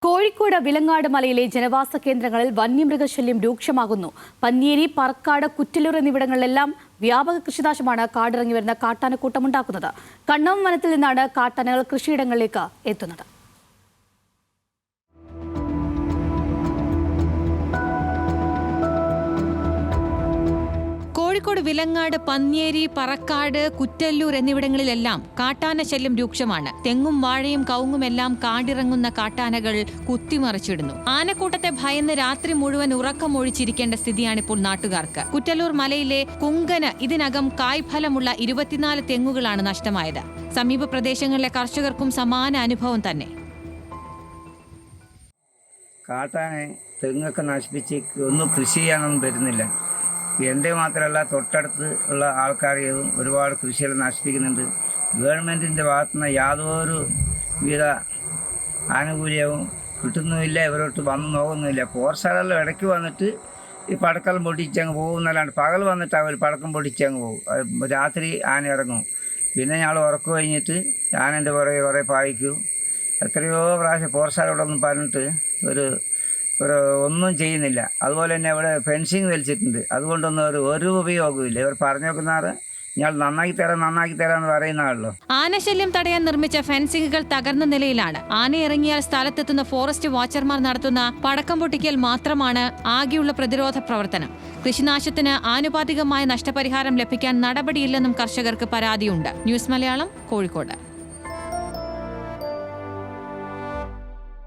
കോഴിക്കോട് വിലങ്ങാട് മലയിലെ ജനവാസ കേന്ദ്രങ്ങളിൽ വന്യമൃഗശല്യം രൂക്ഷമാകുന്നു. പന്നിയേരി, പറക്കാട്, കുറ്റിലൂർ എന്നിവിടങ്ങളിലെല്ലാം വ്യാപക കൃഷിനാശമാണ് കാടിറങ്ങി വരുന്ന കാട്ടാനക്കൂട്ടമുണ്ടാക്കുന്നത്. കണ്ണവം വനത്തിൽ നിന്നാണ് കാട്ടാനകൾ കൃഷിയിടങ്ങളിലേക്ക് എത്തുന്നത്. കോഴിക്കോട് വിലങ്ങാട്, പന്നിയേരി, പറക്കാട്, കുറ്റല്ലൂർ എന്നിവിടങ്ങളിലെല്ലാം കാട്ടാന ശല്യം രൂക്ഷമാണ്. തെങ്ങും വാഴയും കവുങ്ങുമെല്ലാം കാടിറങ്ങുന്ന കാട്ടാനകൾ കുത്തിമറിച്ചിടുന്നു. ആനക്കൂട്ടത്തെ ഭയന്ന് രാത്രി മുഴുവൻ ഉറക്കമൊഴിച്ചിരിക്കേണ്ട സ്ഥിതിയാണിപ്പോൾ നാട്ടുകാർക്ക്. കുറ്റല്ലൂർ മലയിലെ കുങ്കന് ഇതിനകം കായ്ഫലമുള്ള 24 തെങ്ങുകളാണ് നഷ്ടമായത്. സമീപ പ്രദേശങ്ങളിലെ കർഷകർക്കും സമാന അനുഭവം തന്നെ. കാട്ടാനെ തെങ്ങൊക്കെ നശിപ്പിച്ച് ഒന്നും കൃഷി ചെയ്യാനൊന്നും വരുന്നില്ല. എൻ്റെ മാത്രമല്ല, തൊട്ടടുത്ത് ഉള്ള ആൾക്കാരെയും ഒരുപാട് കൃഷികൾ നശിപ്പിക്കുന്നുണ്ട്. ഗവൺമെൻറ്റിൻ്റെ ഭാഗത്തുനിന്ന് യാതൊരു വിധ ആനുകൂല്യവും കിട്ടുന്നുമില്ല. ഇവരോട്ട് വന്ന് നോക്കുന്നുമില്ല. ഫോറസ്റ്റുകാരെല്ലാം ഇടയ്ക്ക് വന്നിട്ട് ഈ പടക്കം പൊട്ടിച്ചങ്ങ് പോകുന്നല്ലാണ്ട് പകൽ വന്നിട്ട് അവർ പടക്കം പൊട്ടിച്ചങ്ങ് പോകും. രാത്രി ആന ഇറങ്ങും. പിന്നെ ഞങ്ങൾ ഉറക്കം കഴിഞ്ഞിട്ട് ആനൻ്റെ പുറകെ കുറേ പായിക്കും. എത്രയോ പ്രാവശ്യം ഫോറസ്റ്റുകാരോടൊന്നും പറഞ്ഞിട്ട് ഒന്നും ചെയ്യുന്നില്ല. അതുപോലെ തന്നെ ഇവിടെ ഫെൻസിങ് വലിച്ചിട്ടുണ്ട്. അതുകൊണ്ടൊന്നും ഒരു ഉപയോഗമില്ല. ഇവർ പറഞ്ഞു നോക്കുന്നാറ് ഞങ്ങൾ നന്നാക്കി തരാമെന്ന് പറയുന്നതാണല്ലോ. ആനശല്യം തടയാൻ നിർമ്മിച്ച ഫെൻസിങ്ങുകൾ തകർന്ന നിലയിലാണ്. ആന ഇറങ്ങിയാൽ സ്ഥലത്തെത്തുന്ന ഫോറസ്റ്റ് വാച്ചർമാർ നടത്തുന്ന പടക്കം പൊട്ടിക്കൽ മാത്രമാണ് ആകെയുള്ള പ്രതിരോധ പ്രവർത്തനം. കൃഷിനാശത്തിന് ആനുപാതികമായ നഷ്ടപരിഹാരം ലഭിക്കാൻ നടപടിയില്ലെന്നും കർഷകർക്ക് പരാതിയുണ്ട്. ന്യൂസ് മലയാളം, കോഴിക്കോട്.